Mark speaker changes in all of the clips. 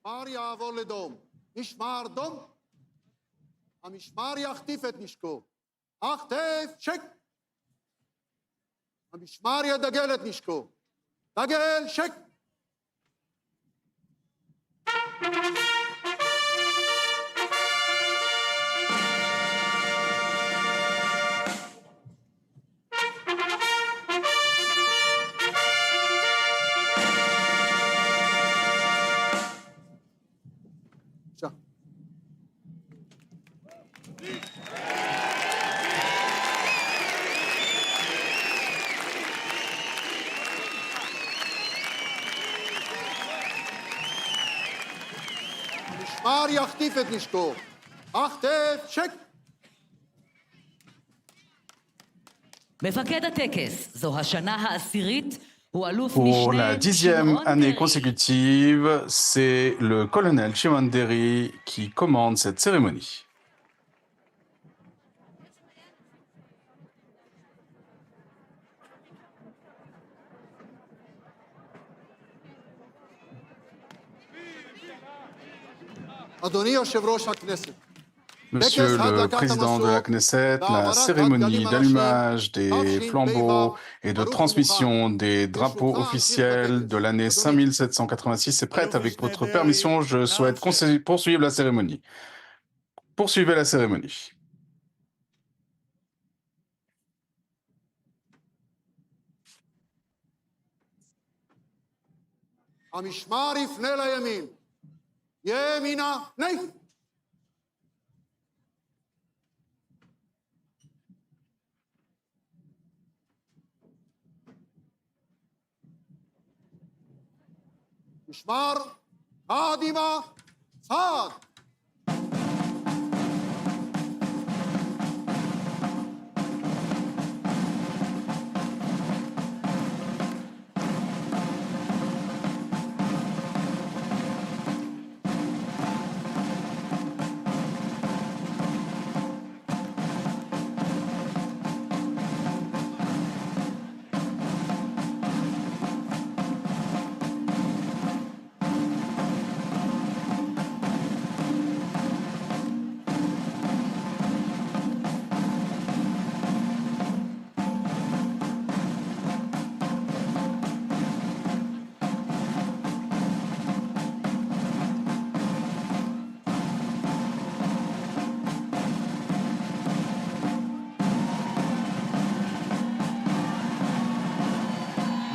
Speaker 1: המשמר יעבור לדום. משמר דום. המשמר יחטיף את נשקו. החטף, שק. המשמר ידגל את נשקו. דגל, שק. המשמר יחטיף את נשקו. החטף, שק.
Speaker 2: מפקד הטקס, זו השנה העשירית, הוא אלוף
Speaker 3: Pour
Speaker 2: משנה
Speaker 3: la 10e
Speaker 2: שמעון
Speaker 3: année
Speaker 2: דרעי.
Speaker 3: consécutive, c'est le colonel Shimon Deri qui commande cette cérémonie.
Speaker 1: אדוני יושב ראש הכנסת.
Speaker 3: Monsieur le Président de la Knesset, la cérémonie d'allumage des flambeaux et de transmission des drapeaux officiels de l'année 5786 est prête. Avec votre permission, je souhaite poursuivre la cérémonie. Poursuivez la cérémonie.
Speaker 1: המשמר יפנה לימין. ימינה, נף. משמר, קדימה, צעד.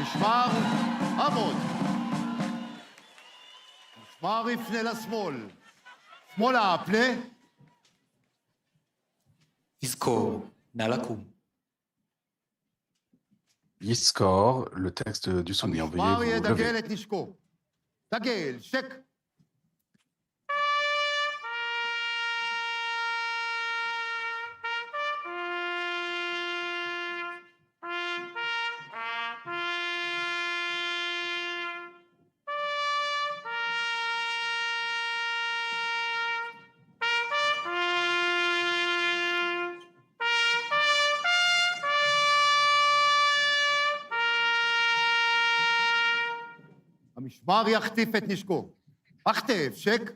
Speaker 4: משמר עמוד. משמר יפנה לשמאל. שמאלה פנה.
Speaker 5: תזכור, נא לקום.
Speaker 3: Yiskor, le texte du souvenir.
Speaker 4: המשמר
Speaker 3: Veuillez vous
Speaker 4: ידגל
Speaker 3: lever.
Speaker 4: את נשקו. דגל, שק. המשמר יחטיף את נשקו. החטף, שק.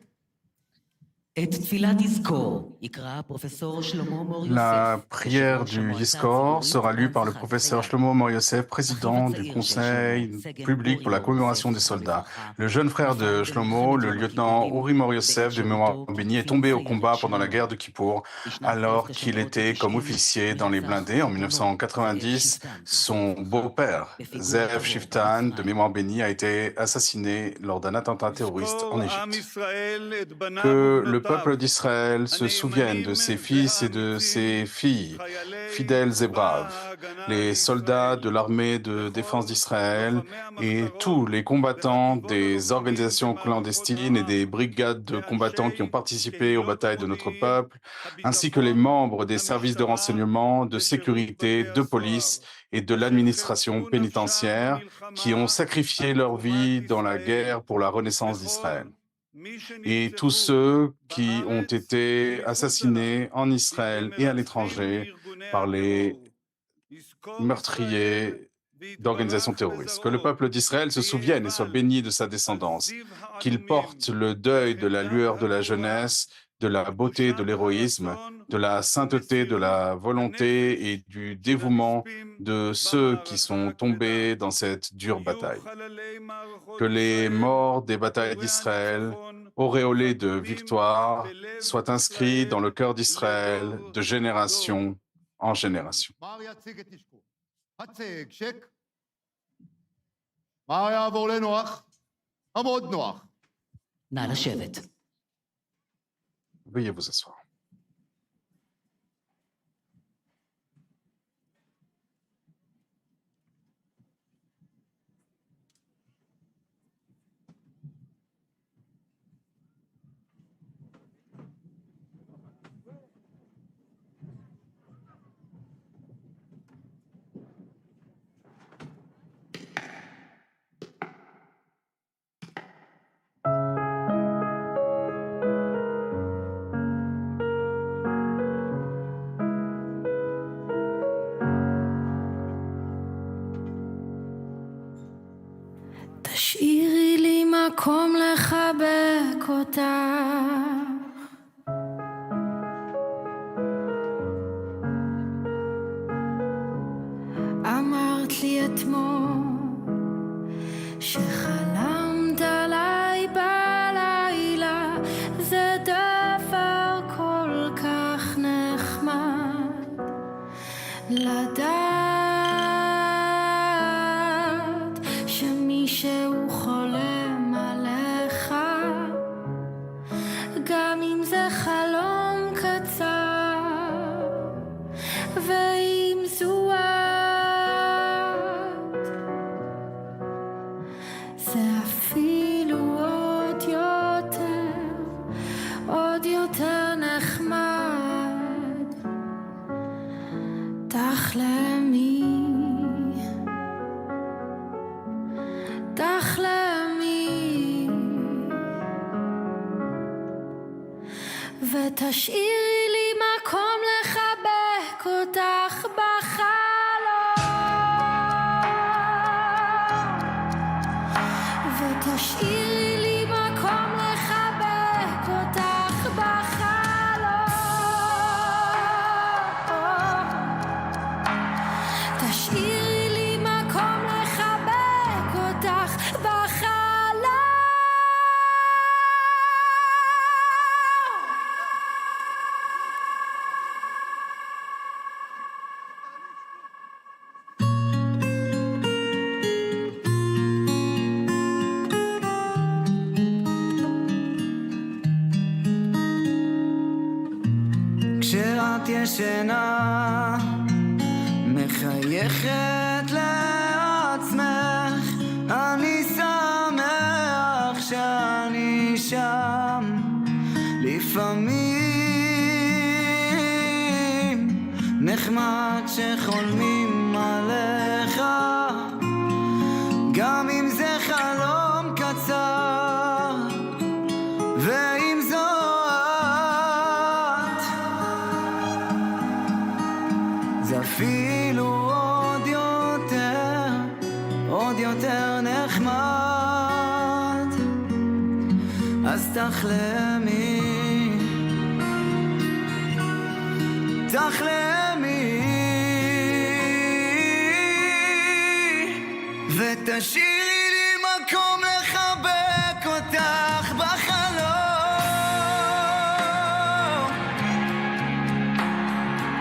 Speaker 2: את תפילת יזכור יקרא פרופסור שלמה מור יוסף.
Speaker 3: La prière du Yiskor sera lue par le professeur Shlomo Mor Yosef, président du Conseil public pour la commémoration des soldats. Le jeune frère de Shlomo, le lieutenant Uri Mor Yosef de mémoire bénie, est tombé au combat pendant la guerre de Kippour alors qu'il était comme officier dans les blindés. En 1990, son beau-père, Zev Shiftan, de mémoire bénie, a été assassiné lors d'un attentat terroriste en Égypte. Que le peuple d'Israël se souvienne de ses fils et de ses filles, fidèles et braves, les soldats de l'armée de défense d'Israël et tous les combattants des organisations clandestines et des brigades de combattants qui ont participé aux batailles de notre peuple, ainsi que les membres des services de renseignement, de sécurité, de police et de l'administration pénitentiaire qui ont sacrifié leur vie dans la guerre pour la renaissance d'Israël. Et tous ceux qui ont été assassinés en Israël et à l'étranger par les meurtriers d'organisations terroristes. Que le peuple d'Israël se souvienne et soit béni de sa descendance, qu'il porte le deuil de la lueur de la jeunesse, de la beauté, de l'héroïsme, de la sainteté, de la volonté et du dévouement de ceux qui sont tombés dans cette dure bataille. Que les morts des batailles d'Israël, auréolés de victoire, soient inscrits dans le cœur d'Israël de génération en génération.
Speaker 4: מר יציג את נשקו. הצג, שק. מר יעבור לנוח. עמוד נוח.
Speaker 2: נא לשבת.
Speaker 3: Veuillez vous asseoir.
Speaker 6: תשאירי לי מקום לחבק אותך, אמרת לי אתמול שחלמת עליי בלילה, זה דבר כל כך נחמד לדעת שהוא חולם עליך, גם אם זה חלום קצר, ואם זו את, זה אפילו עוד יותר נחמד. תחלמי, תחלמי, ותשאירי לי מקום לחבק אותך בחלום, ותשאירי לי מקום לחבק אותך בחלום, תשאירי לי מקום לחבק אותך בחלום.
Speaker 7: כשאת ישנה, מחייכת לעצמך, אני שמח שאני שם. לפעמים נחמד שחולמים עליך, גם אם זה חלום קצר, ואם זו את, זה אפילו עוד יותר נחמד. אז תחלמי, תחלמי, ותשאירי לי מקום לחבק אותך בחלום.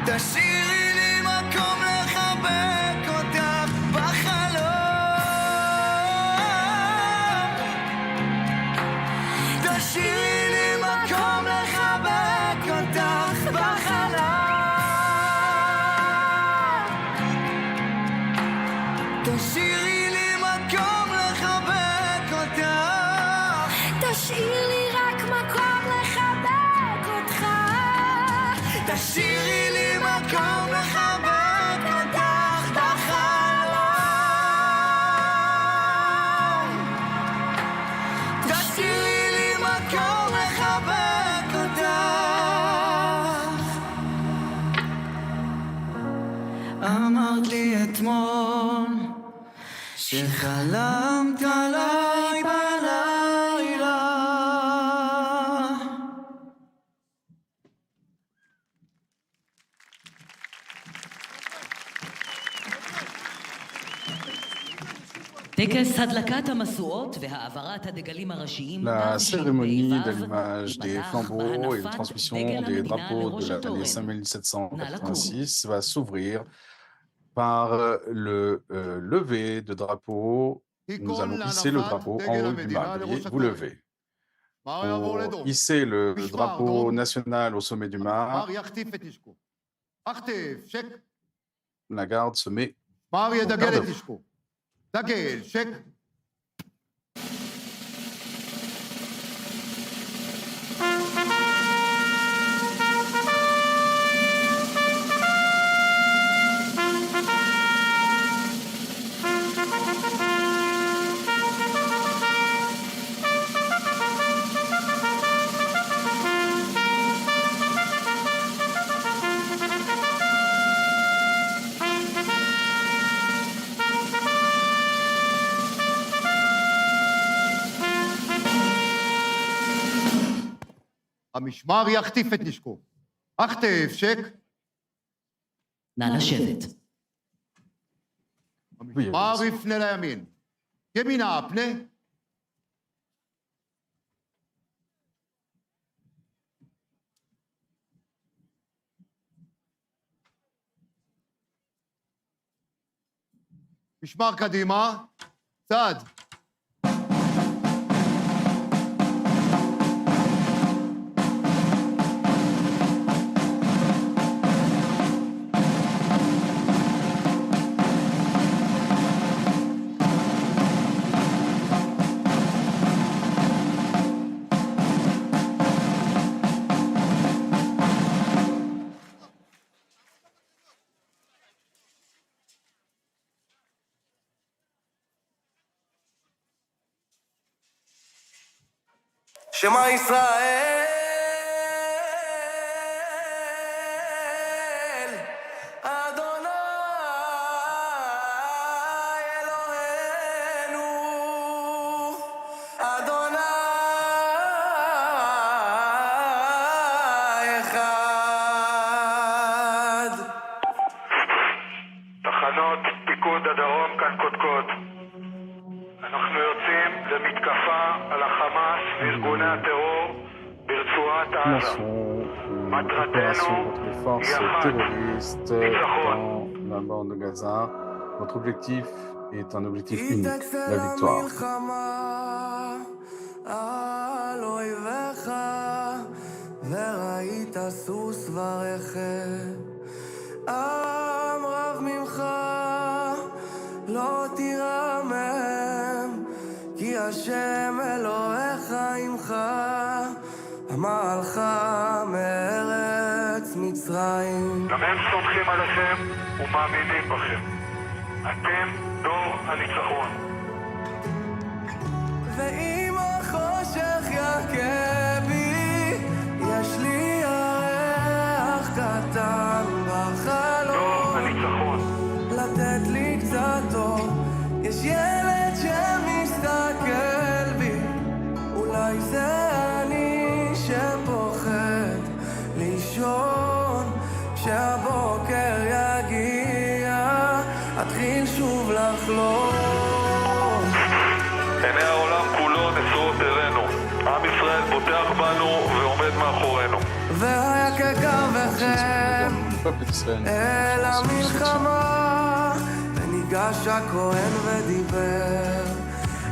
Speaker 7: תשאירי לי מקום לחבק אותך בחלום. תשאירי לי מקום לחבק אותך בחלום. תשאירי לי מקום לחבק אותך.
Speaker 6: תשאיר לי רק מקום לחבק אותך.
Speaker 7: תשאירי לי מקום לחבק אותך בחלום. תשאירי לי מקום לחבק אותך. אמרת לי אתמול שחלמת עליי בלילה.
Speaker 2: טקס הדלקת המשואות והעברת הדגלים הראשיים
Speaker 3: La cérémonie
Speaker 2: תשפ"ו
Speaker 3: d'allumage des
Speaker 2: ייפתח
Speaker 3: flambeaux et de
Speaker 2: בהנפת
Speaker 3: transmission
Speaker 2: דגל
Speaker 3: des
Speaker 2: המדינה
Speaker 3: drapeaux de
Speaker 2: לראש
Speaker 3: l'année
Speaker 2: התורן.
Speaker 3: 5786 va s'ouvrir par le lever de drapeau. Nous allons hisser le drapeau en haut du mât. Veuillez vous lever.
Speaker 4: משמר יעבור לדום.
Speaker 3: Pour hisser le drapeau national au sommet du mât,
Speaker 4: משמר יחטיף את נשקו. הכתף, שק.
Speaker 3: la garde se met
Speaker 4: משמר ידגל את
Speaker 3: Garde.
Speaker 4: נשקו. דגל, שק. המשמר יחטיף את נשקו. הכתף, שק.
Speaker 2: נא לשבת.
Speaker 4: המשמר יפנה לימין. ימינה, פנה. משמר קדימה. צד.
Speaker 7: שמע ישראל, אדוני אלוהינו, אדוני אחד.
Speaker 8: תחנות פיקוד הדרום כאן קודקוד. אנחנו יוצאים למתקפה על החמאס וארגוני הטרור ברצועת עזה.
Speaker 3: opération contre les forces terroristes dans la bande de Gaza. Votre objectif est un objectif unique, la victoire.
Speaker 7: על אויביך וראית סוס ורכב, עם רב ממך לא תירמם, כי השם אלוהיך עמך, המעלך מארץ מצרים.
Speaker 8: גם הם סומכים עליכם ומאמינים בכם. אתם דור הניצחון.
Speaker 7: ואם החושך יכה בי, יש לי ירח קטן
Speaker 8: דור
Speaker 7: בחלום,
Speaker 8: הניצחון.
Speaker 7: לתת לי קצת טוב. יש ילד שמסתכל בי, אולי זה אני שפוחד לישון, שהבוקר יגיע, אתחיל שוב לחלום.
Speaker 8: עיני העולם כולו נשואות אלינו. עם ישראל בוטח בנו ועומד מאחורינו.
Speaker 7: והיה כקווכם
Speaker 3: Le peuple d'Israël
Speaker 7: אל
Speaker 3: nous soutient.
Speaker 7: המלחמה, וניגש הכהן ודיבר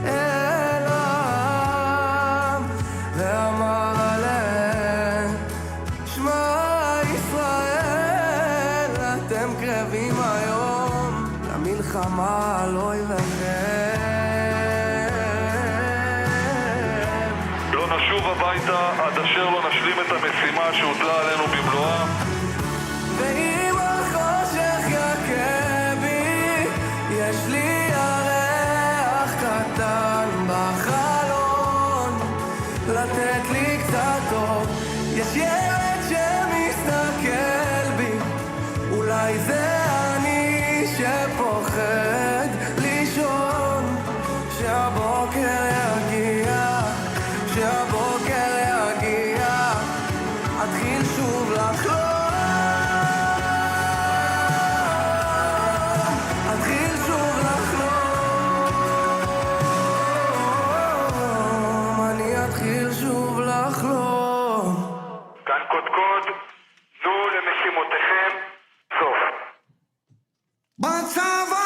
Speaker 7: אל העם, ואמר עליהם, שמע ישראל, אתם קרבים היום למלחמה על אויביכם.
Speaker 8: לא נשוב הביתה עד אשר לא נשלים את המשימה שהוטלה עלינו במלואה.
Speaker 7: ואם החושך יכה בי, יש לי ירח קטן בחלון, לתת לי קצת טוב. יש ילד שמסתכל בי, אולי זה אני שפוחד לישון, כשהבוקר יגיע אתחיל שוב לחלום, אתחיל שוב לחלום, אני אתחיל שוב לחלום.
Speaker 8: כאן קודקוד, תנו למשימותיכם סוף.
Speaker 7: בצבא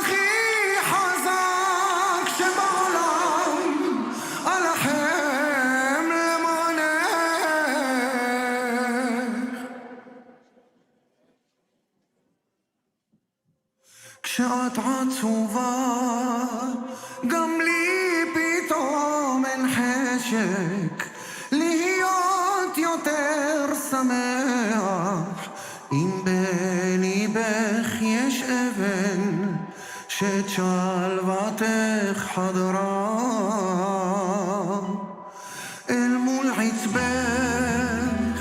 Speaker 7: הכי חזק שבעולם אלחם למענך, כשאת עצובה גם לי פתאום אין חשק להיות יותר שמח, אם בליבך יש אבן שאת שלוותך חדרה אל מול עצבך,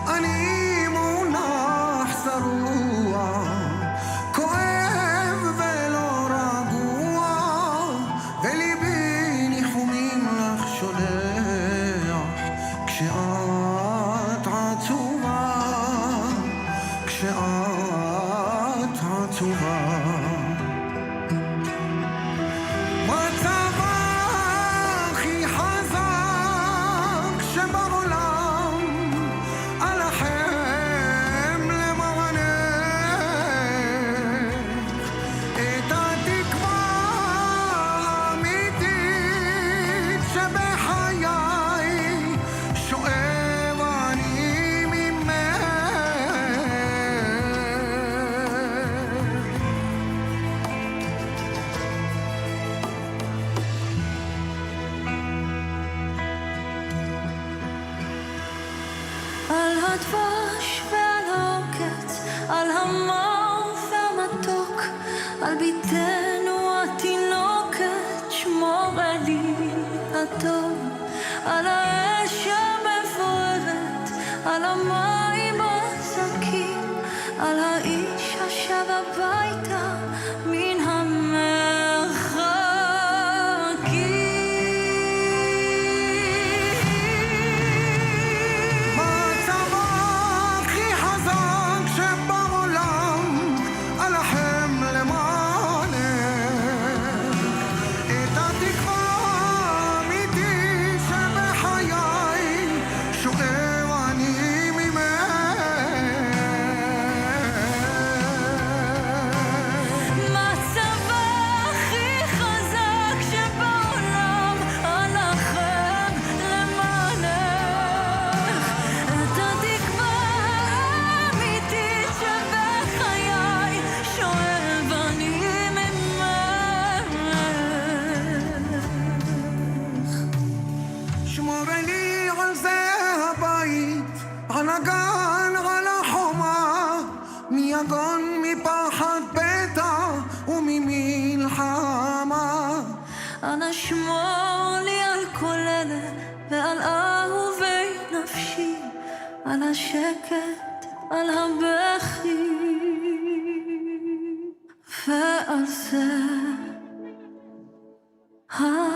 Speaker 7: אני מונח שרוע, כואב ולא רגוע, וליבי ניחומים לך שולח, כשאת עצובה, כשאת עצובה. בצבא הכי חזק שבעולם אלחם למענך, את התקווה האמיתית שבחיי שואב אני ממך.
Speaker 6: על הדבש ועל העוקץ, על המר והמתוק, על ביתנו התינוקת, שמור עלי הטוב, על האש המבוערת, על המים הזכים, על האיש השב הביתה מן המרחקים.
Speaker 7: בצבא הכי חזק שבעולם אלחם למענך, את התקווה האמיתית שבחיי שואב אני ממך.
Speaker 6: מצבה הכי חזק שבעולם אלחם למענך, את התקווה האמיתית שבחיי שואב אני ממך.
Speaker 7: שמור לי על זה הבית, על הגן, על החומה, מיגון, מפחד ביתה וממלחמה.
Speaker 6: אנא שמור לי על כל אלה ועל אהובי נפשי, על השקט, על הבכי ועל זה השיר.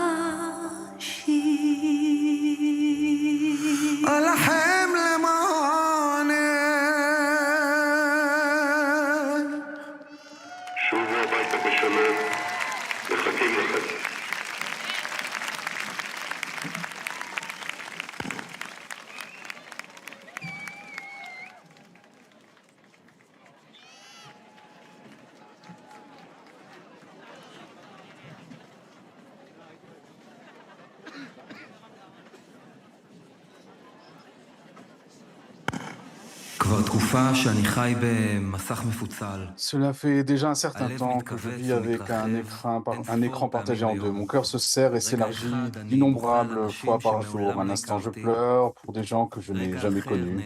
Speaker 7: אלחם למענך.
Speaker 8: שובו הביתה בשלום, מחכים לכם.
Speaker 9: כבר תקופה שאני חי במסך מפוצל.
Speaker 3: Cela fait déjà un certain temps que je vis avec un écran partagé en deux. Mon cœur se serre et s'élargit d'innombrables fois par jour. Un instant, je pleure pour des gens que je n'ai jamais connus.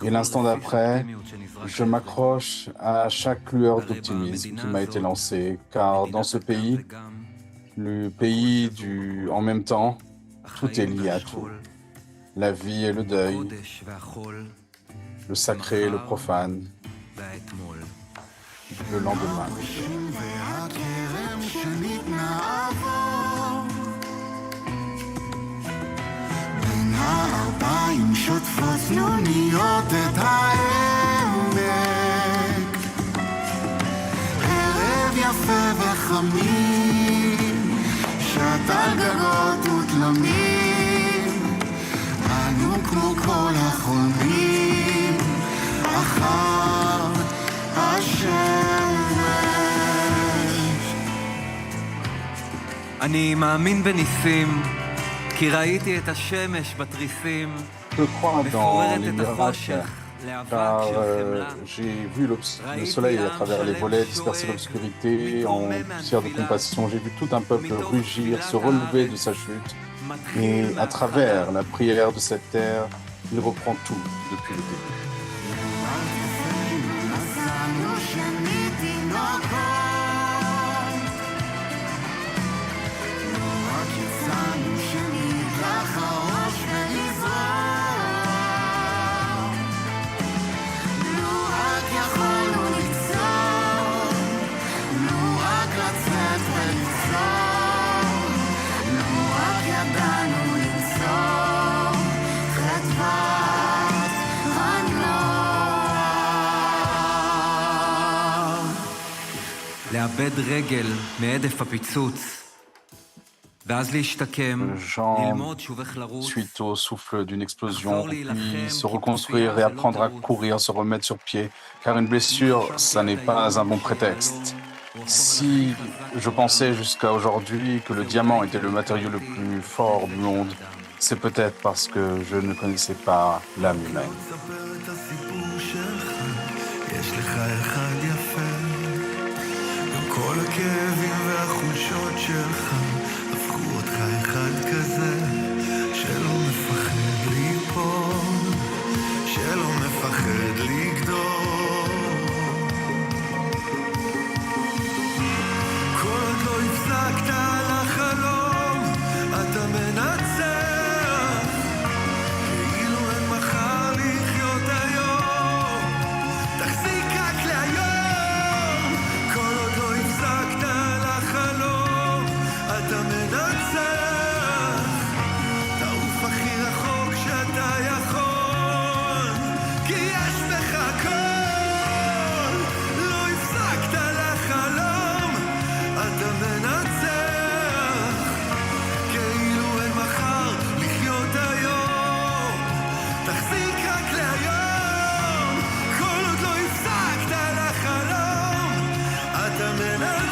Speaker 3: Et l'instant d'après, je m'accroche à chaque lueur d'optimisme qui m'a été lancée. Car dans ce pays, le pays du en même temps, tout est lié à tout. La vie et le deuil, le sacré et le profane, le lendemain.
Speaker 7: עיניים שוטפות סנוניות את העמק, ערב יפה וחמים, שט על גגות ותלמים, אנו כמו כל החולמים אחר השמש.
Speaker 9: אני מאמין בניסים, כי ראיתי את השמש בתריסים,
Speaker 3: Je crois dans
Speaker 9: מפוררת
Speaker 3: les
Speaker 9: את
Speaker 3: miracles,
Speaker 9: החושך לאבק
Speaker 3: car
Speaker 9: של חמלה.
Speaker 3: j'ai vu le soleil à travers les volets disperser l'obscurité en poussière de compassion. J'ai vu tout un peuple rugir, se relever de sa chute. Et à travers la prière de cette terre, il reprend tout depuis le début.
Speaker 9: לאבד רגל מעדף הפיצוץ, ואז להשתקם, ללמוד שוב איך לרוץ,
Speaker 3: Suite au souffle d'une explosion, puis se reconstruire et apprendre à courir, se remettre sur pied, car une blessure, ça n'est pas un bon prétexte. Si je pensais jusqu'à aujourd'hui que le diamant était le matériau le plus fort du monde, c'est peut-être parce que je ne connaissais pas l'âme humaine.
Speaker 7: כל הכאבים והחולשות שלך הפכו אותך אחד כזה שלא מפחד ליפול, שלא מפחד לגדול. כל עוד לא הפסקת על החלום אתה מנצח, כאילו אין מחר לחיות היום, תחזיק רק להיום. אתה מנצח, תעוף הכי רחוק שאתה יכול, כי יש בך הכל, לא הפסקת לחלום, אתה מנצח, כאילו אין מחר לחיות היום, תחזיק רק להיום, כל עוד לא הפסקת לחלום, אתה מנצח,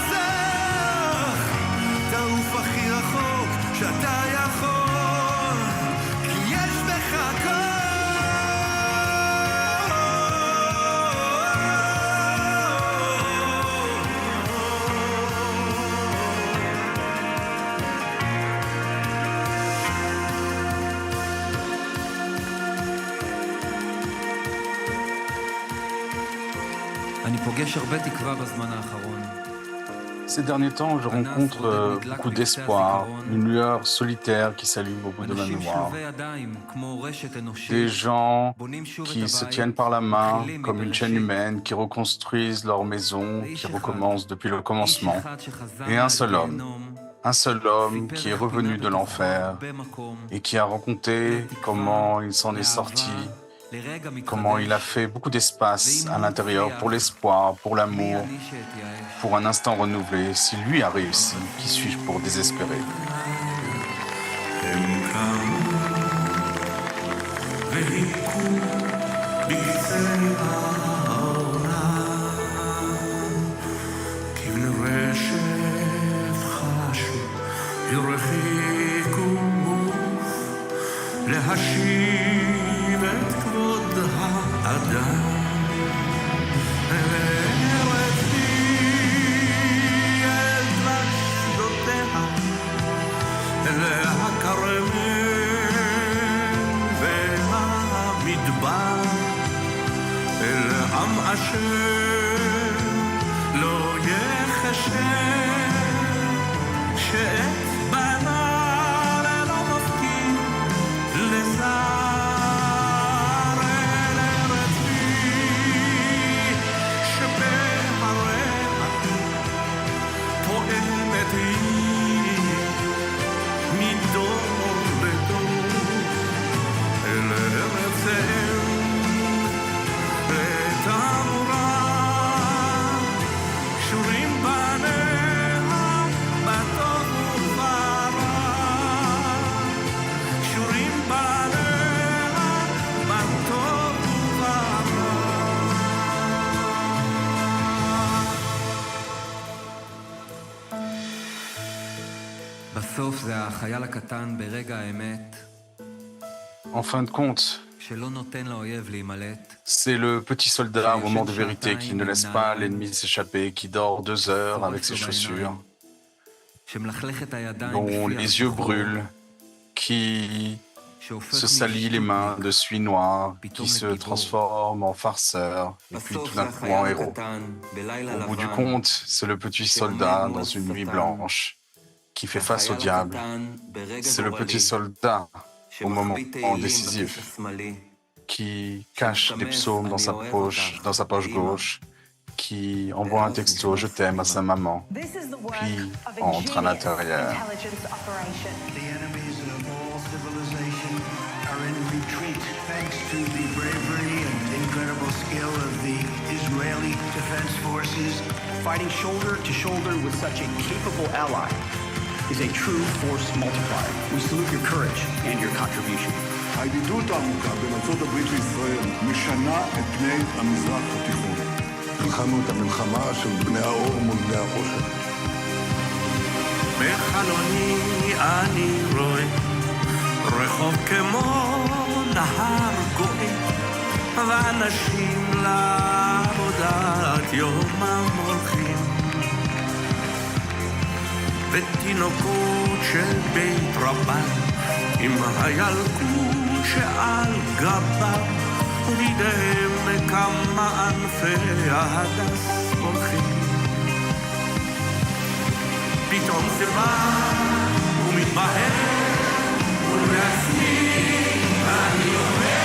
Speaker 7: תעוף הכי רחוק שאתה יכול, כי יש בך הכל.
Speaker 9: אני פוגש הרבה תקווה בזמן האחרון.
Speaker 3: Ces derniers temps, je rencontre beaucoup d'espoir, une lueur solitaire qui s'allume au bout de ma mémoire. Des gens qui se tiennent par la main comme une chaîne humaine, qui reconstruisent leur maison, qui recommencent depuis le commencement. Et un seul homme qui est revenu de l'enfer et qui a raconté comment il s'en est sorti, comment il a fait beaucoup d'espace à l'intérieur pour l'espoir, pour l'amour, pour un instant renouvelé. Si lui a réussi, qui suis-je pour désespérer?
Speaker 7: שב
Speaker 9: זה החייל הקטן ברגע האמת,
Speaker 3: En fin de compte,
Speaker 9: שלא נותן לאויב להימלט,
Speaker 3: c'est le petit soldat au moment de vérité qui ne laisse pas l'ennemi s'échapper, qui dort 2 heures avec ses chaussures,
Speaker 9: שמלכלך את הידיים
Speaker 3: dont
Speaker 9: בפי
Speaker 3: les yeux
Speaker 9: השחור,
Speaker 3: brûlent, qui
Speaker 9: שהופך
Speaker 3: se salit les mains de suie noire, qui se
Speaker 9: לגיבור.
Speaker 3: transforme en farceur, et puis
Speaker 9: בסוף
Speaker 3: tout
Speaker 9: זה
Speaker 3: d'un coup en
Speaker 9: החייל
Speaker 3: héros.
Speaker 9: הקטן בלילה
Speaker 3: Au bout du
Speaker 9: לבן,
Speaker 3: compte, c'est le petit soldat dans une nuit blanche qui fait face au
Speaker 9: החייל
Speaker 3: diable.
Speaker 9: הקטן ברגע
Speaker 3: C'est le
Speaker 9: גורלי,
Speaker 3: petit soldat au moment
Speaker 9: שמחביא תהילים
Speaker 3: décisif
Speaker 9: בכיס השמאלי,
Speaker 3: qui cache des psaumes dans sa poche gauche, qui envoie un texto « Je t'aime » à sa maman, puis entre à l'intérieur.
Speaker 7: The enemies of all civilization are in retreat thanks to the bravery and incredible skill of the Israeli Defense Forces.
Speaker 10: Fighting shoulder to shoulder with such a capable ally is a true force multiplier. We salute your courage and your contribution.
Speaker 8: הידידות העמוקה בין ארצות הברית לישראל משנה את פני המזרח התיכון. נלחמנו את המלחמה של בני האור מול בני החושך.
Speaker 7: בחלוני אני רואה רחוב כמו נהר גועש ואנשים לעבודת יומם הולכים ותינוקות של בית רבן עם הילקוט שעל גבם ובידיהם כמה ענפי ההדס הולכים פתאום זה בא ומתבהר ולעצמי אני אומר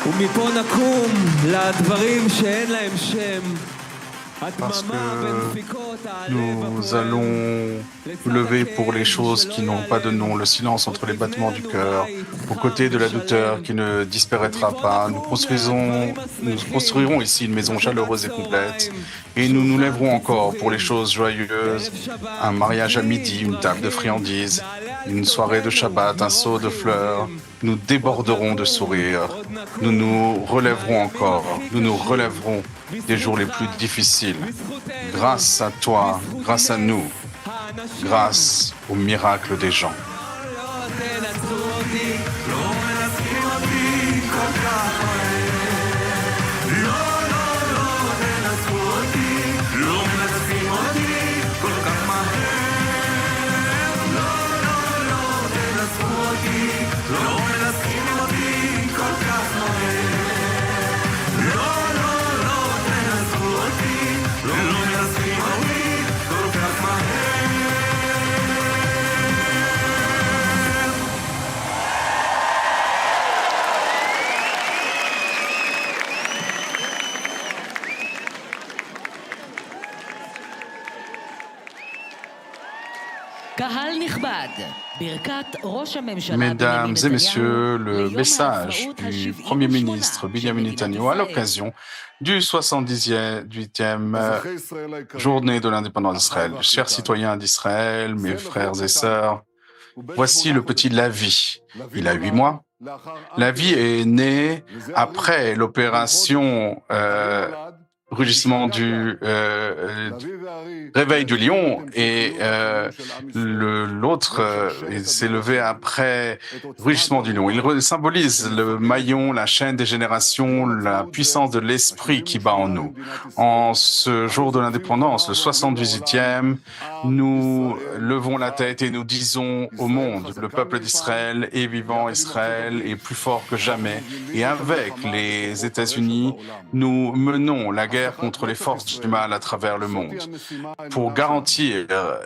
Speaker 11: ומפה נקום לדברים שאין להם שם.
Speaker 3: Parce que nous allons nous lever pour les choses qui n'ont pas de nom, le silence entre les battements du cœur, aux côtés de la douteur qui ne disparaîtra pas. Nous construirons ici une maison chaleureuse et complète, et nous nous lèverons encore pour les choses joyeuses, un mariage à midi, une table de friandises, une soirée de Shabbat, un seau de fleurs. Nous déborderons de sourires, nous nous relèverons encore, nous nous relèverons des jours les plus difficiles. Grâce à toi, grâce à nous, grâce au miracle des gens. Mesdames et messieurs, le message du Premier ministre Benjamin Netanyahu à l'occasion du 78e journée de l'indépendance d'Israël. Chers citoyens d'Israël, mes frères et sœurs, voici le petit Lavi. Il a 8 mois. Lavi est né après l'opération rugissement du réveil du lion et l'autre s'est levé après rugissement du lion. Il symbolise le maillon, la chaîne des générations, la puissance de l'esprit qui bat en nous. En ce jour de l'indépendance, le 78e, nous levons la tête et nous disons au monde, le peuple d'Israël est vivant, Israël est plus fort que jamais. Et avec les États-Unis, nous menons la guerre contre les forces du mal à travers le monde pour garantir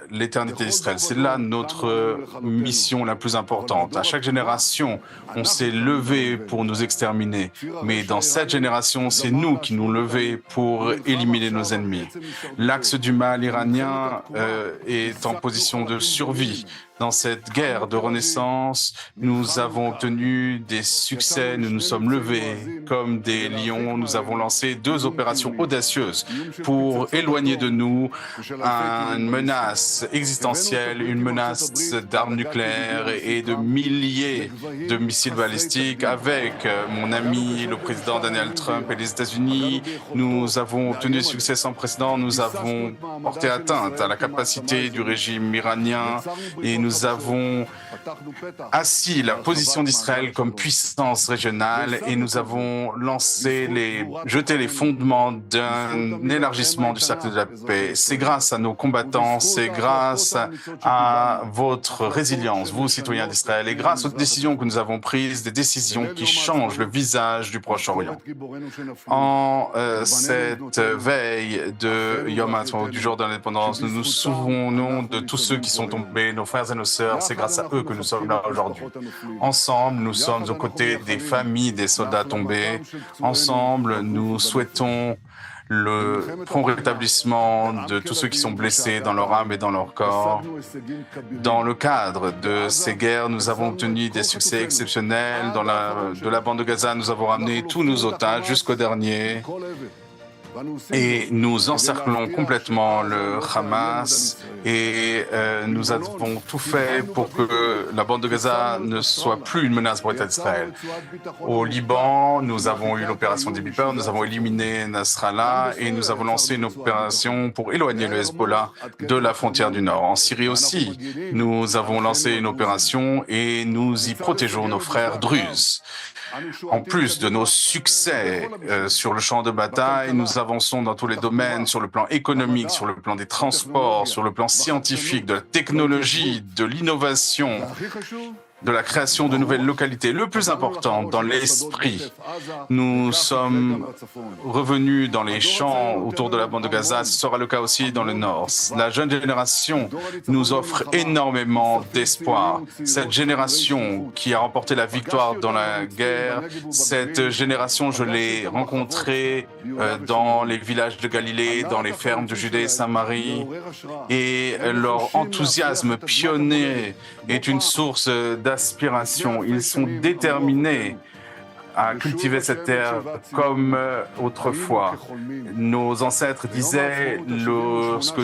Speaker 3: l'éternité d'Israël. C'est là notre mission la plus importante. À chaque génération, on s'est levé pour nous exterminer, mais dans cette génération, c'est nous qui nous levons pour éliminer nos ennemis. L'axe du mal iranien est en position de survie. Dans cette guerre de renaissance, nous avons obtenu des succès, nous nous sommes levés comme des lions, nous avons lancé 2 opérations audacieuses pour éloigner de nous une menace existentielle, une menace d'armes nucléaires et de milliers de missiles balistiques. Avec mon ami, le président Donald Trump et les États-Unis, nous avons obtenu des succès sans précédent, nous avons porté atteinte à la capacité du régime iranien et nous avons assis la position d'Israël comme puissance régionale et nous avons jeté les fondements d'un élargissement du cercle de la paix. C'est grâce à nos combattants, c'est grâce à votre résilience, vous, citoyens d'Israël, et grâce aux décisions que nous avons prises, des décisions qui changent le visage du Proche-Orient. En cette veille de Yom HaAtzmaut, du jour de l'indépendance, nous nous souvenons de tous ceux qui sont tombés, nos frères et nos sœurs, c'est grâce à eux que nous sommes là aujourd'hui. Ensemble, nous sommes aux côtés des familles des soldats tombés. Ensemble, nous souhaitons le prompt rétablissement de tous ceux qui sont blessés dans leur âme et dans leur corps. Dans le cadre de ces guerres, nous avons obtenu des succès exceptionnels. De la bande de Gaza, nous avons ramené tous nos otages jusqu'au dernier. Et nous encerclons complètement le Hamas et nous avons tout fait pour que la bande de Gaza ne soit plus une menace pour l'État d'Israël. Au Liban, nous avons eu l'opération des Beeper, nous avons éliminé Nasrallah et nous avons lancé une opération pour éloigner le Hezbollah de la frontière du Nord. En Syrie aussi, nous avons lancé une opération et nous y protégeons nos frères druzes. En plus de nos succès sur le champ de bataille, nous avançons dans tous les domaines, sur le plan économique, sur le plan des transports, sur le plan scientifique, de la technologie, de l'innovation, de la création de nouvelles localités. Le plus important, dans l'esprit, nous sommes revenus dans les champs autour de la bande de Gaza. Ce sera le cas aussi dans le Nord. La jeune génération nous offre énormément d'espoir. Cette génération qui a remporté la victoire dans la guerre, cette génération, je l'ai rencontrée dans les villages de Galilée, dans les fermes de Judée et Samarie, et leur enthousiasme pionnier est une source d'aspiration. Ils sont déterminés à cultiver cette terre comme autrefois. Nos ancêtres disaient,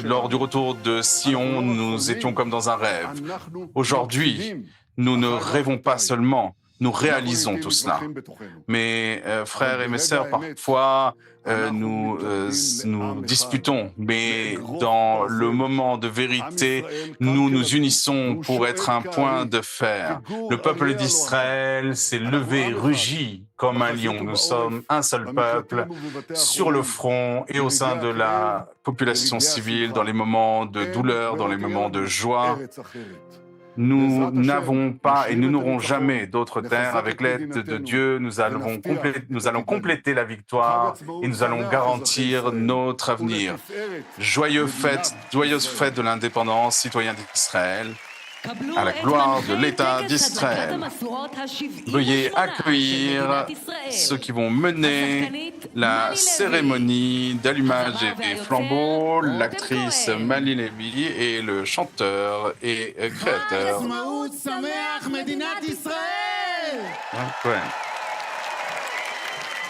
Speaker 3: lors du retour de Sion, nous étions comme dans un rêve. Aujourd'hui, nous ne rêvons pas seulement, nous réalisons tout cela. Mes frères et mes sœurs, parfois, nous disputons, mais dans le moment de vérité, nous nous unissons pour être un point de fer. Le peuple d'Israël s'est levé, rugit comme un lion. Nous sommes un seul peuple sur le front et au sein de la population civile, dans les moments de douleur, dans les moments de joie. Nous n'avons pas et nous n'aurons jamais d'autres terres. Avec l'aide de Dieu, nous allons compléter la victoire et nous allons garantir notre avenir. Joyeuses fêtes de l'indépendance, citoyens d'Israël, à la gloire de l'État d'Israël. Veuillez accueillir ceux qui vont mener la cérémonie d'allumage des flambeaux, l'actrice Mali Levy et le chanteur et créateur.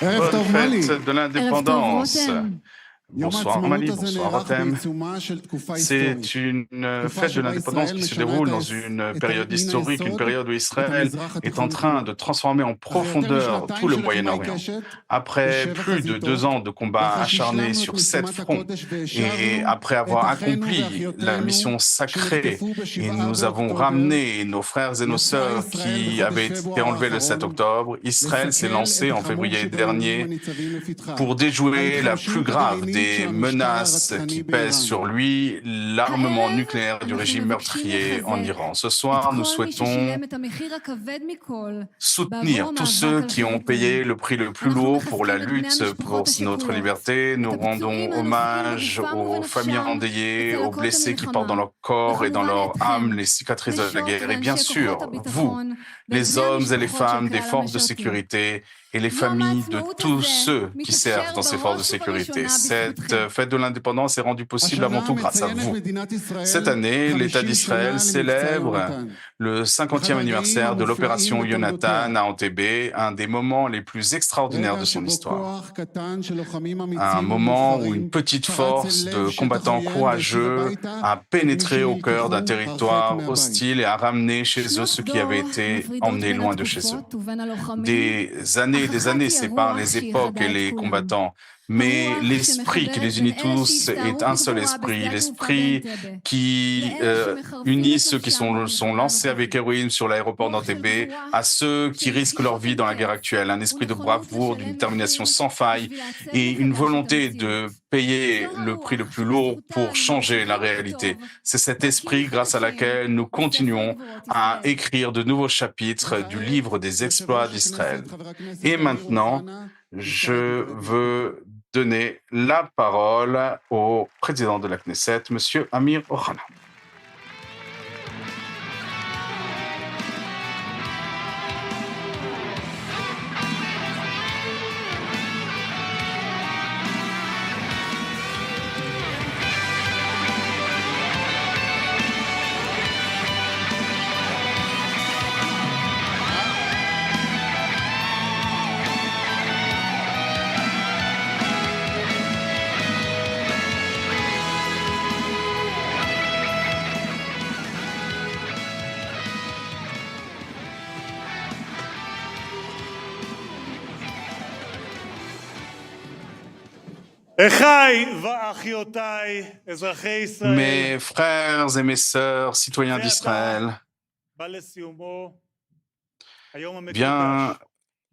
Speaker 3: Bonne fête de l'indépendance. Bonsoir Mali, bonsoir Rotem. C'est une fête de l'indépendance qui se déroule dans une période historique, une période où Israël est en train de transformer en profondeur tout le Moyen-Orient. Après plus de 2 ans de combats acharnés sur 7 fronts, et après avoir accompli la mission sacrée, et nous avons ramené nos frères et nos sœurs qui avaient été enlevés le 7 octobre, Israël s'est lancé en février dernier pour déjouer la plus grave des menaces qui pèsent sur lui, l'armement nucléaire du régime meurtrier en Iran. Ce soir, nous souhaitons soutenir tous ceux qui ont payé le prix le plus lourd pour la lutte pour notre liberté. Nous rendons hommage aux familles endeuillées, aux blessés qui portent dans leur corps et dans leur âme les cicatrices de la guerre. Et bien sûr, vous, les hommes et les femmes des forces de sécurité, et les familles de tous ceux qui servent dans ces forces de sécurité. Cette fête de l'indépendance est rendue possible avant tout grâce à vous. Cette année, l'État d'Israël célèbre le 50e anniversaire de l'opération Yonatan à Entebbe, un des moments les plus extraordinaires de son histoire. Un moment où une petite force de combattants courageux a pénétré au cœur d'un territoire hostile et a ramené chez eux ceux qui avaient été emmenés loin de chez eux. Des années séparent les époques et les combattants, mais l'esprit qui les unit tous est un seul esprit, l'esprit qui unit ceux qui sont lancés avec héroïne sur l'aéroport d'Entebbe à ceux qui risquent leur vie dans la guerre actuelle, un esprit de bravoure, d'une détermination sans faille et une volonté de payer le prix le plus lourd pour changer la réalité. C'est cet esprit grâce à laquelle nous continuons à écrire de nouveaux chapitres du livre des exploits d'Israël. Et maintenant, je veux donner la parole au président de la Knesset, M. Amir Ohana. Mes frères et mes sœurs, citoyens d'Israël, bien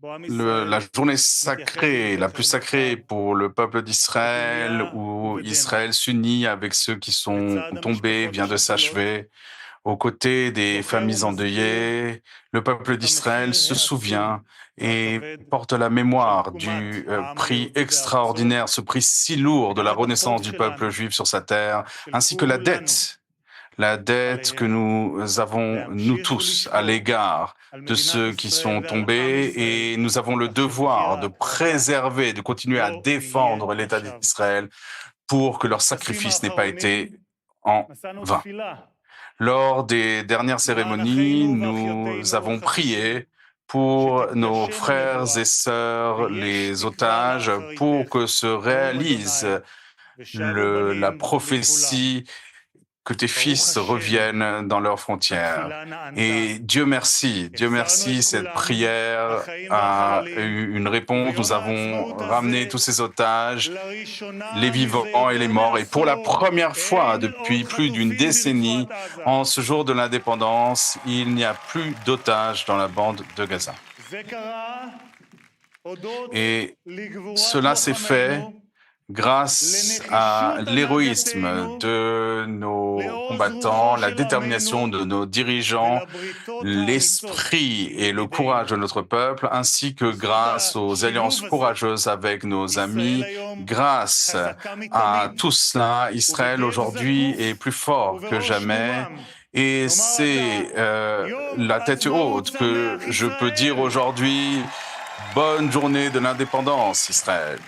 Speaker 3: la journée sacrée, la plus sacrée pour le peuple d'Israël, où Israël s'unit avec ceux qui sont tombés, vient de s'achever. Aux côtés des familles endeuillées, le peuple d'Israël se souvient et porte la mémoire du prix extraordinaire, ce prix si lourd de la renaissance du peuple juif sur sa terre, ainsi que la dette que nous avons, nous tous, à l'égard de ceux qui sont tombés, et nous avons le devoir de préserver, de continuer à défendre l'État d'Israël pour que leur sacrifice n'ait pas été en vain. Lors des dernières cérémonies, nous avons prié pour nos frères et sœurs, les otages, pour que se réalise la prophétie que tes fils reviennent dans leurs frontières. Et Dieu merci, cette prière a eu une réponse. Nous avons ramené tous ces otages, les vivants et les morts. Et pour la première fois depuis plus d'une décennie, en ce jour de l'indépendance, il n'y a plus d'otages dans la bande de Gaza. Et cela s'est fait grâce à l'héroïsme de nos combattants, la détermination de nos dirigeants, l'esprit et le courage de notre peuple, ainsi que grâce aux alliances courageuses avec nos amis. Grâce à tout cela, Israël aujourd'hui est plus fort que jamais. Et c'est la tête haute que je peux dire aujourd'hui, bonne journée de l'indépendance, Israël.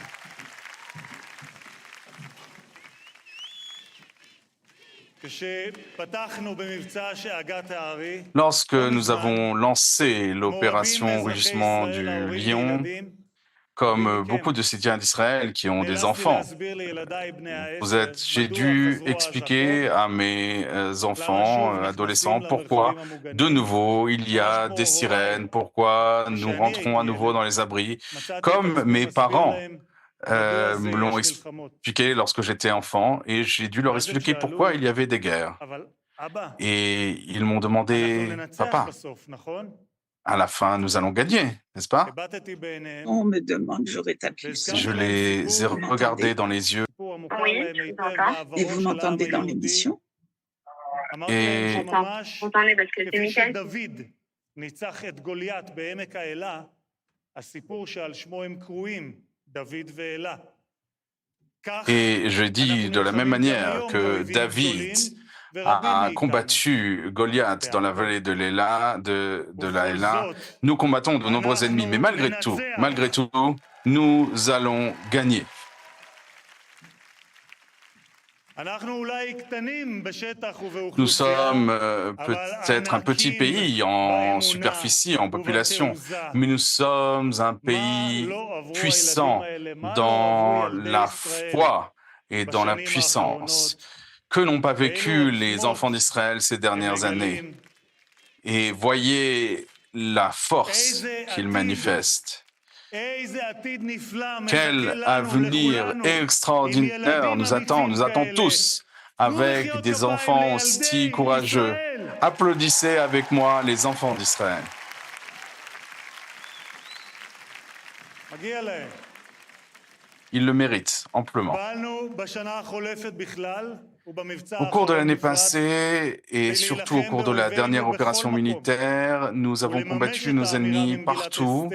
Speaker 3: Lorsque nous avons lancé l'opération Rugissement du Lion, comme beaucoup de citoyens d'Israël qui ont des enfants. J'ai dû expliquer à mes enfants, adolescents, pourquoi de nouveau il y a des sirènes, pourquoi nous rentrons à nouveau dans les abris, comme mes parents me l'ont expliqué lorsque j'étais enfant, et j'ai dû leur expliquer pourquoi il y avait des guerres. Et ils m'ont demandé, papa, à la fin, nous allons gagner, n'est-ce pas?
Speaker 12: On me demande, j'aurais ta puissance.
Speaker 3: Je les ai regardés dans les yeux.
Speaker 12: Oui, je vous entends. Et vous m'entendez dans l'émission?
Speaker 3: Et
Speaker 12: Entendez parce que c'est Michel.
Speaker 3: Et je dis de la même manière que David a combattu Goliath dans la vallée de la Héla, nous combattons de nombreux ennemis, mais malgré tout, nous allons gagner. Nous sommes peut-être un petit pays en superficie, en population, mais nous sommes un pays puissant dans la foi et dans la puissance que n'ont pas vécu les enfants d'Israël ces dernières années. Et voyez la force qu'ils manifestent. Quel avenir extraordinaire nous attend tous, avec des enfants si courageux. Applaudissez avec moi les enfants d'Israël. Ils le méritent amplement. Au cours de l'année passée et surtout au cours de la dernière opération militaire, nous avons combattu nos ennemis partout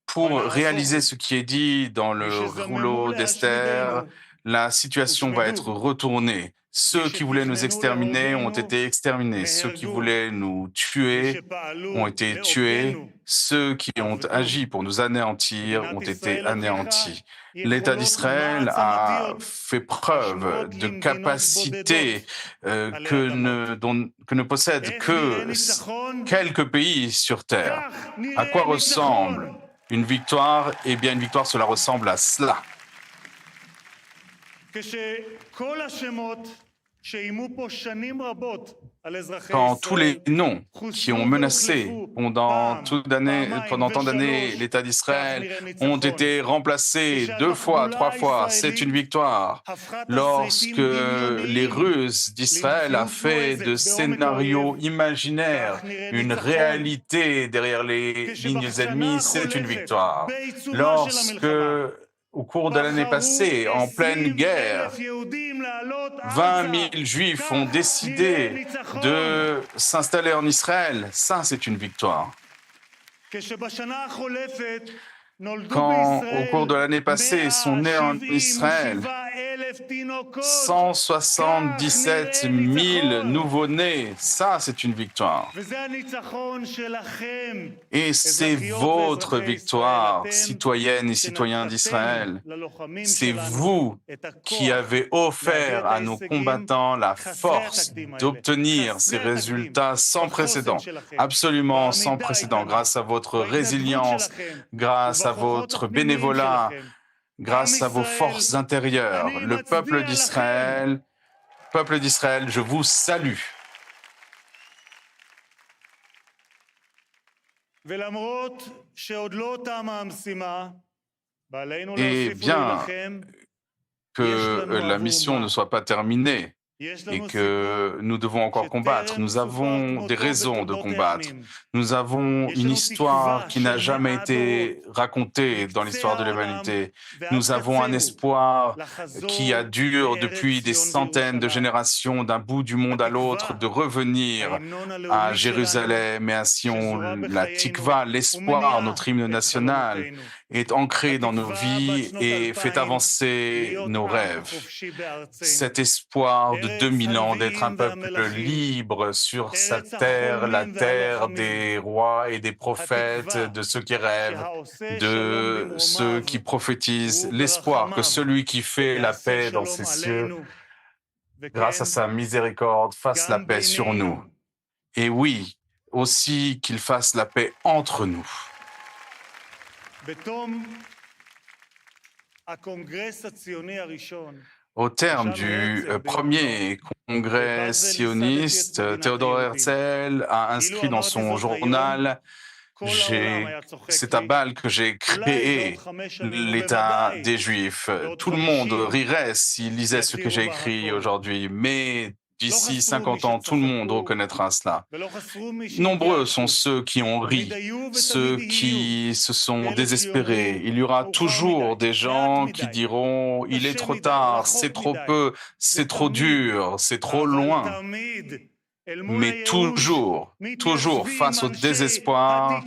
Speaker 3: pour réaliser ce qui est dit dans le rouleau d'Esther. La situation va être retournée. Ceux qui voulaient nous exterminer ont été exterminés. Ceux qui voulaient nous tuer ont été tués. Ceux qui ont agi pour nous anéantir ont été anéantis. L'État d'Israël a fait preuve de capacités que ne possèdent que quelques pays sur Terre. À quoi ressemble une victoire? Eh bien, une victoire, cela ressemble à cela. Quand tous les noms qui ont menacé pendant tant d'années l'État d'Israël ont été remplacés 2 fois, 3 fois, c'est une victoire. Lorsque les Russes d'Israël a fait de scénarios imaginaires une réalité derrière les lignes ennemies, c'est une victoire. Lorsque au cours de l'année passée, en pleine guerre, 20 000 Juifs ont décidé de s'installer en Israël. Ça, c'est une victoire. Quand, au cours de l'année passée, sont nés en Israël 177 000 nouveau-nés, ça c'est une victoire. Et c'est votre victoire, citoyennes et citoyens d'Israël. C'est vous qui avez offert à nos combattants la force d'obtenir ces résultats sans précédent, absolument sans précédent, grâce à votre résilience, grâce à votre bénévolat, grâce à vos forces intérieures. Le peuple d'Israël, je vous salue. Et bien que la mission ne soit pas terminée et que nous devons encore combattre, nous avons des raisons de combattre. Nous avons une histoire qui n'a jamais été racontée dans l'histoire de l'humanité. Nous avons un espoir qui dure depuis des centaines de générations, d'un bout du monde à l'autre, de revenir à Jérusalem et à Sion. La Tikva, l'espoir, notre hymne national, est ancré dans nos vies et fait avancer nos rêves. Cet espoir de 2000 ans d'être un peuple libre sur sa terre, la terre des rois et des prophètes, de ceux qui rêvent, de ceux qui prophétisent, l'espoir que celui qui fait la paix dans ces cieux, grâce à sa miséricorde, fasse la paix sur nous. Et oui, aussi qu'il fasse la paix entre nous. Au terme du premier congrès sioniste, Théodore Herzl a inscrit dans son journal c'est à Bâle que j'ai créé l'État des Juifs. Tout le monde rirait s'il lisait ce que j'ai écrit aujourd'hui, mais d'ici 50 ans, tout le monde reconnaîtra cela. Nombreux sont ceux qui ont ri, ceux qui se sont désespérés. Il y aura toujours des gens qui diront « il est trop tard, c'est trop peu, c'est trop dur, c'est trop loin ». Mais toujours face au désespoir,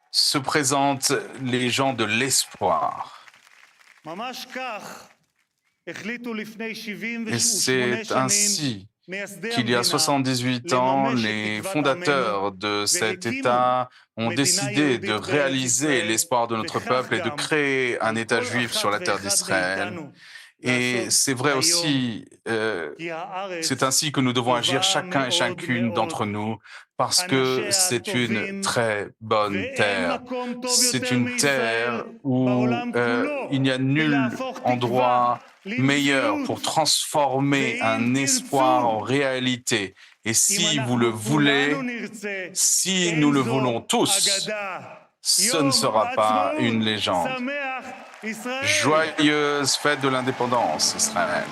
Speaker 3: se présentent les gens de l'espoir. Et c'est ainsi qu'il y a 78 ans, les fondateurs de cet État ont décidé de réaliser l'espoir de notre peuple et de créer un État juif sur la terre d'Israël. Et c'est vrai aussi, c'est ainsi que nous devons agir chacun et chacune d'entre nous, parce que c'est une très bonne terre. C'est une terre où il n'y a nul endroit meilleur pour transformer un espoir en réalité. Et si vous le voulez, si nous le voulons tous, ce ne sera pas une légende. Joyeuse fête de l'indépendance, Israël.